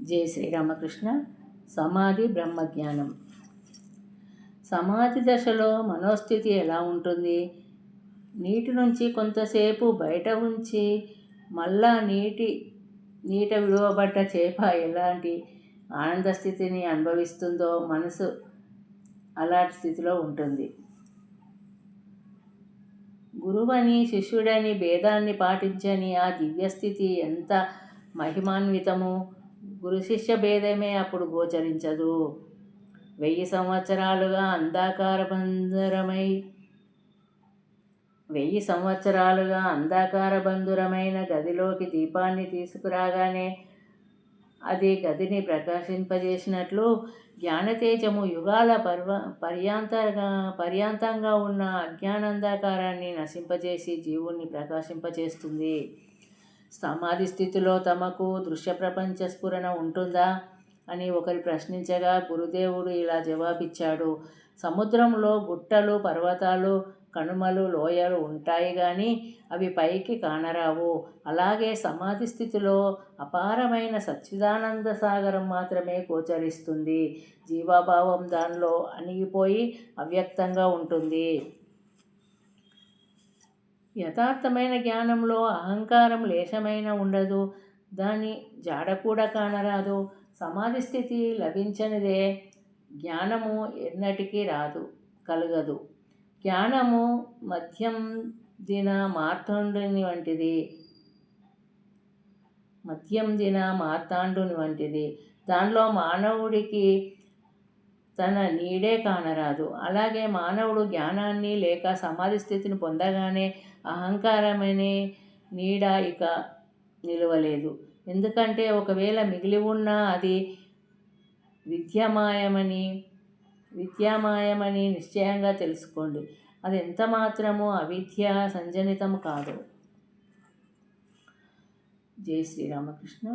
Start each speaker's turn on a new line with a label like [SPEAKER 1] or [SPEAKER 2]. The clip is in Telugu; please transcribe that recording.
[SPEAKER 1] జై శ్రీరామకృష్ణ. సమాధి బ్రహ్మజ్ఞానం. సమాధి దశలో మనోస్థితి ఎలా ఉంటుంది? నీటి నుంచి కొంతసేపు బయట ఉంచి మళ్ళా నీట విడువబడ్డ చేప ఎలాంటి ఆనంద స్థితిని అనుభవిస్తుందో మనసు అలాంటి స్థితిలో ఉంటుంది. గురువని శిష్యుడని భేదాన్ని పాటించని ఆ దివ్యస్థితి ఎంత మహిమాన్వితము. గురు శిష్య భేదమే అప్పుడు గోచరించదు. 1000 సంవత్సరాలుగా అంధకార బంధురమైన గదిలోకి దీపాన్ని తీసుకురాగానే అది గదిని ప్రకాశింపజేసినట్లు జ్ఞానతేజము యుగాల పర్యాంతంగా ఉన్న అజ్ఞానంధకారాన్ని నశింపజేసి జీవుణ్ణి ప్రకాశింపచేస్తుంది. సమాధి స్థితిలో తమకు దృశ్య ప్రపంచ స్ఫురణ ఉంటుందా అని ఒకరి ప్రశ్నించగా గురుదేవుడు ఇలా జవాబిచ్చాడు. సముద్రంలో గుట్టలు, పర్వతాలు, కనుమలు, లోయలు ఉంటాయి కానీ అవి పైకి కానరావు. అలాగే సమాధి స్థితిలో అపారమైన సచ్చిదానంద సాగరం మాత్రమే గోచరిస్తుంది. జీవాభావం దానిలో అణిగిపోయి అవ్యక్తంగా ఉంటుంది. యథార్థమైన జ్ఞానంలో అహంకారం లేశమైనా ఉండదు. దాని జాడ కూడా కానరాదు. సమాధి స్థితి లభించనిదే జ్ఞానము ఎన్నటికీ కలగదు. జ్ఞానము మధ్యం దిన మార్తాండుని వంటిది. దానిలో మానవుడికి తన నీడే కానరాదు. అలాగే మానవుడు జ్ఞానాన్ని లేక సమాధి స్థితిని పొందగానే అహంకారమనే నీడ ఇక నిలవలేదు. ఎందుకంటే ఒకవేళ మిగిలి ఉన్నా అది విద్యామాయమని నిశ్చయంగా తెలుసుకోండి. అది ఎంత మాత్రమూ అవిద్య సంజనితం కాదు. జై శ్రీరామకృష్ణ.